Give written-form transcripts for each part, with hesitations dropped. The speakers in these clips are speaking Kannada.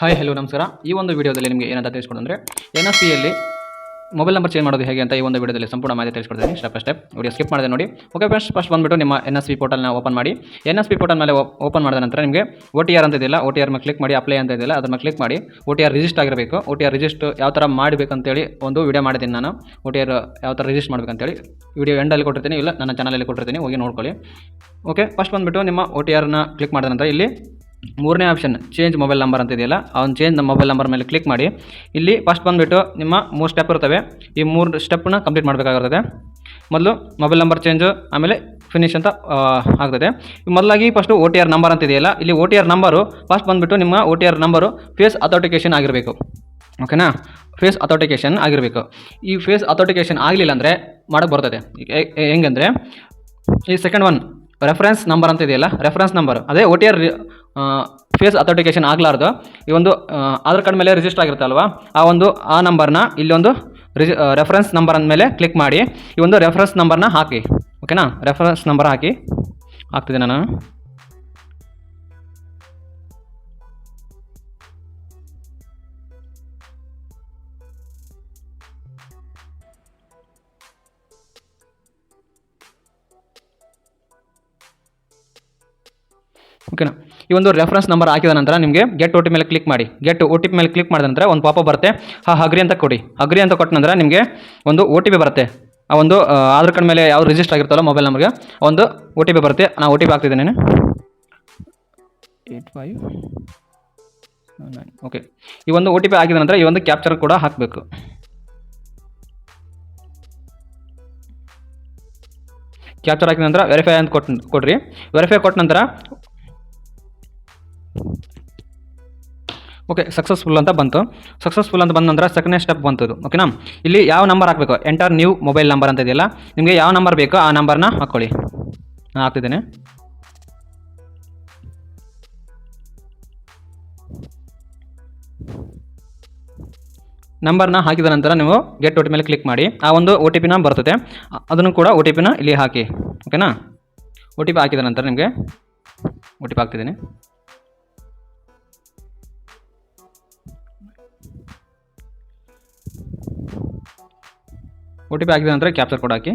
ಹಾಯ್ ಹಲೋ ನಮಸ್ಕಾರ. ಈ ಒಂದು ವಿಡಿಯೋದಲ್ಲಿ ನಿಮಗೆ ಏನಂತ ತಿಳಿಸ್ಕೊಡಂದ್ರೆ NSPಯಲ್ಲಿ ಮೊಬೈಲ್ ನಂಬರ್ ಚೇಂಜ್ ಮಾಡೋದು ಹೇಗೆ ಅಂತ ಈ ಒಂದು ವಿಡಿಯೋದಲ್ಲಿ ಸಂಪೂರ್ಣ ಮಾಹಿತಿ ತಿಳಿಸ್ಕೊಡ್ತೀನಿ step by step. Video skip ಮಾಡಿದೆ ನೋಡಿ. ಓಕೆ ಫ್ರೆಂಡ್ಸ್, ಫಸ್ಟ್ ಬಂದುಬಿಟ್ಟು ನಿಮ್ಮ NSP ಪೋರ್ಟಲ್ನ ಓಪನ್ ಮಾಡಿ. NSP ಪೋರ್ಟಲ್ ಮೇಲೆ ಓಪನ್ ಮಾಡಿದ ನಂತರ ನಿಮಗೆ OTR ಅಂತ ಇದೆಯಲ್ಲ, OTR ಮೇಲೆ ಕ್ಲಿಕ್ ಮಾಡಿ. ಅಪ್ಲೈ ಅಂತ ಇದೆಯಲ್ಲ, ಅದ್ರ ಮೇಲೆ ಕ್ಲಿಕ್ ಮಾಡಿ. OTR ರಿಜಿಸ್ಟರ್ ಆಗಿರಬೇಕು. OTR ರಿಜಿಸ್ಟರ್ ಯಾವ ಥರ ಮಾಡಬೇಕಂತೇಳಿ ಒಂದು ವಿಡಿಯೋ ಮಾಡಿದ್ದೀನಿ ನಾನು. OTR ಯಾವ ಥರ ರಿಜಿಸ್ಟರ್ ಮಾಡಬೇಕಂತೇಳಿ ವಿಡಿಯೋ ಎಂಡಲ್ಲಿ ಕೊಟ್ಟಿರ್ತೀನಿ, ಇಲ್ಲ ನನ್ನ ಚಾನಲಲ್ಲಿ ಕೊಟ್ಟಿರ್ತೀನಿ, ಹೋಗಿ ನೋಡ್ಕೊಳ್ಳಿ. ಓಕೆ, ಫಸ್ಟ್ ಬಂದುಬಿಟ್ಟು ನಿಮ್ಮ OTRನ ಕ್ಲಿಕ್ ಮಾಡಿದ ನಂತರ ಇಲ್ಲಿ ಮೂರನೇ ಆಪ್ಷನ್ ಚೇಂಜ್ ಮೊಬೈಲ್ ನಂಬರ್ ಅಂತ ಇದೆಯಲ್ಲ, ಅವ್ನು ಚೇಂಜ್ ಮೊಬೈಲ್ ನಂಬರ್ ಮೇಲೆ ಕ್ಲಿಕ್ ಮಾಡಿ. ಇಲ್ಲಿ ಫಸ್ಟ್ ಬಂದುಬಿಟ್ಟು ನಿಮ್ಮ 3 ಸ್ಟೆಪ್ ಇರ್ತವೆ. ಈ 3 ಸ್ಟೆಪ್ನ ಕಂಪ್ಲೀಟ್ ಮಾಡಬೇಕಾಗಿರ್ತದೆ. ಮೊದಲು ಮೊಬೈಲ್ ನಂಬರ್ ಚೇಂಜು, ಆಮೇಲೆ ಫಿನಿಶ್ ಅಂತ ಆಗ್ತದೆ. ಮೊದಲಾಗಿ ಫಸ್ಟು OTR ನಂಬರ್ ಅಂತ ಇದೆಯಲ್ಲ, ಇಲ್ಲಿ OTR ನಂಬರು ಫಸ್ಟ್ ಬಂದುಬಿಟ್ಟು ನಿಮ್ಮ OTR ನಂಬರು ಫೇಸ್ ಅಥೆಂಟಿಕೇಷನ್ ಆಗಿರಬೇಕು. ಓಕೆನಾ, ಫೇಸ್ ಅಥೆಂಟಿಕೇಷನ್ ಆಗಿರಬೇಕು. ಈ ಫೇಸ್ ಅಥೆಂಟಿಕೇಷನ್ ಆಗಲಿಲ್ಲ ಅಂದರೆ ಮಾಡೋಕ್ಕೆ ಬರ್ತದೆ. ಹೆಂಗಂದರೆ ಈ ಸೆಕೆಂಡ್ ಒನ್ ರೆಫರೆನ್ಸ್ ನಂಬರ್ ಅಂತ ಇದೆಯಲ್ಲ, ರೆಫರೆನ್ಸ್ ನಂಬರ್ ಅದೇ OTR ಫೇಸ್ ಅಥೆಂಟಿಕೇಷನ್ ಆಗಲಾರ್ದು ಈ ಒಂದು ಆಧಾರ್ ಕಾರ್ಡ್ ಮೇಲೆ ರಿಜಿಸ್ಟರ್ ಆಗಿರುತ್ತಲ್ವ, ಆ ನಂಬರ್ನ ಇಲ್ಲೊಂದು ರೆಫರೆನ್ಸ್ ನಂಬರ್ ಅಂದಮೇಲೆ ಕ್ಲಿಕ್ ಮಾಡಿ. ಈ ಒಂದು ರೆಫರೆನ್ಸ್ ನಂಬರ್ನ ಹಾಕಿ. ಓಕೆನಾ, ರೆಫರೆನ್ಸ್ ನಂಬರ್ ಹಾಕ್ತಿದ್ದೆ ನಾನು. ಓಕೆನಾ, ಈ ಒಂದು ರೆಫರೆನ್ಸ್ ನಂಬರ್ ಹಾಕಿದ ನಂತರ ನಿಮಗೆ ಗೆಟ್ OTP ಮೇಲೆ ಕ್ಲಿಕ್ ಮಾಡಿ. ಗೆಟ್ OTP ಮೇಲೆ ಕ್ಲಿಕ್ ಮಾಡಿದ ನಂತರ ಒಂದು ಪಾಪ ಬರುತ್ತೆ. ಅಗ್ರಿ ಅಂತ ಕೊಡಿ. ಅಗ್ರಿ ಅಂತ ಕೊಟ್ಟ ನಂತರ ನಿಮಗೆ ಒಂದು OTP ಬರುತ್ತೆ. ಆ ಒಂದು ಆಧಾರ್ ಕಾರ್ಡ್ ಮೇಲೆ ಯಾವ್ದು ರಿಜಿಸ್ಟರ್ ಆಗಿರ್ತಲ್ಲ ಮೊಬೈಲ್ ನಂಬರ್ಗೆ ಒಂದು OTP ಬರುತ್ತೆ. ನಾನು OTP ಹಾಕ್ತಿದ್ದೇನೆ. 8579. ಓಕೆ, ಈ ಒಂದು OTP ಹಾಕಿದ ನಂತರ ಈ ಒಂದು ಕ್ಯಾಪ್ಚರ್ ಕೂಡ ಹಾಕಬೇಕು. ಕ್ಯಾಪ್ಚರ್ ಹಾಕಿದ ನಂತರ ವೆರಿಫೈ ಅಂತ ಕೊಡ್ರಿ. ವೆರಿಫೈ ಕೊಟ್ಟ ನಂತರ ಓಕೆ ಸಕ್ಸಸ್ಫುಲ್ ಅಂತ ಬಂತು. ಸಕ್ಸಸ್ಫುಲ್ ಅಂತ ಬಂದ ನಂತರ ಸೆಕೆಂಡ್ ಸ್ಟೆಪ್ ಬಂತು. ಓಕೆನಾ, ಇಲ್ಲಿ ಯಾವ ನಂಬರ್ ಹಾಕಬೇಕು, ಎಂಟರ್ ನ್ಯೂ ಮೊಬೈಲ್ ನಂಬರ್ ಅಂತ ಇದೆಯಲ್ಲ, ನಿಮಗೆ ಯಾವ ನಂಬರ್ ಬೇಕೋ ಆ ನಂಬರ್ನ ಹಾಕ್ಕೊಳ್ಳಿ. ನಾನು ಹಾಕ್ತಿದ್ದೇನೆ. ನಂಬರ್ನ ಹಾಕಿದ ನಂತರ ನೀವು ಗೆಟ್ OTP ಮೇಲೆ ಕ್ಲಿಕ್ ಮಾಡಿ. ಆ ಒಂದು OTPನ ಬರ್ತದೆ, ಅದನ್ನು ಕೂಡ OTPನ ಇಲ್ಲಿ ಹಾಕಿ. ಓಕೆನಾ, OTP ಹಾಕಿದ ನಂತರ ನಿಮಗೆ OTP ಹಾಕ್ತಿದ್ದೀನಿ. OTP ಹಾಕಿದ ನಂತರ ಕ್ಯಾಪ್ಚರ್ ಕೋಡ್ ಹಾಕಿ.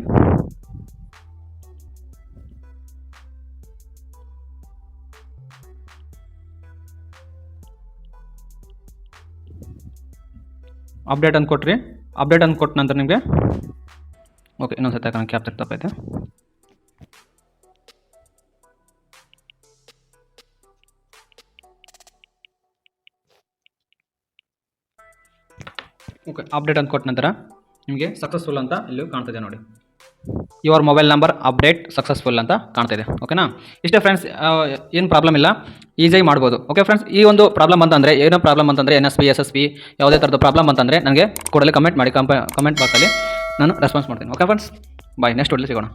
ಅಪ್ಡೇಟ್ ಅಂತ ಕೊಟ್ರಿ. ಅಪ್ಡೇಟ್ ಅಂತ ಕೊಟ್ಟ ನಂತರ ನಿಮಗೆ ಓಕೆ ಇನ್ನೊಂದು ಸತಿ ಹಾಕೋಣ. ಕ್ಯಾಪ್ಚರ್ ತಪ್ಪೈತೆ. ಓಕೆ, ಅಪ್ಡೇಟ್ ಅಂತ ಕೊಟ್ಟ ನಂತರ ನಿಮಗೆ ಸಕ್ಸಸ್ಫುಲ್ ಅಂತ ಇಲ್ಲಿ ಕಾಣ್ತಿದೆ ನೋಡಿ. Your mobile number update successful ಅಂತ ಕಾಣ್ತಿದೆ. ಓಕೆನಾ, ಇಷ್ಟೇ ಫ್ರೆಂಡ್ಸ್, ಏನು ಪ್ರಾಬ್ಲಮ್ ಇಲ್ಲ, ಈಸಿಯಾಗಿ ಮಾಡ್ಬೋದು. ಓಕೆ ಫ್ರೆಂಡ್ಸ್, ಈ ಒಂದು ಪ್ರಾಬ್ಲಮ್ ಅಂತಂದರೆ ಏನೋ ಪ್ರಾಬ್ಲಮ್ ಅಂತಂದರೆ NSP SSP ಯಾವುದೇ ಥರದ ಪ್ರಾಬ್ಲಮ್ ಅಂತಂದರೆ ನನಗೆ ಕೂಡಲೇ ಕಮೆಂಟ್ ಮಾಡಿ. ಕಮೆಂಟ್ ಬಾಕ್ಸಲ್ಲಿ ನಾನು ರೆಸ್ಪಾನ್ಸ್ ಮಾಡ್ತೀನಿ. ಓಕೆ ಫ್ರೆಂಡ್ಸ್, ಬಾಯ್. ನೆಕ್ಸ್ಟ್ ವಿಡಿಯೋಲಿ ಸಿಗೋಣ.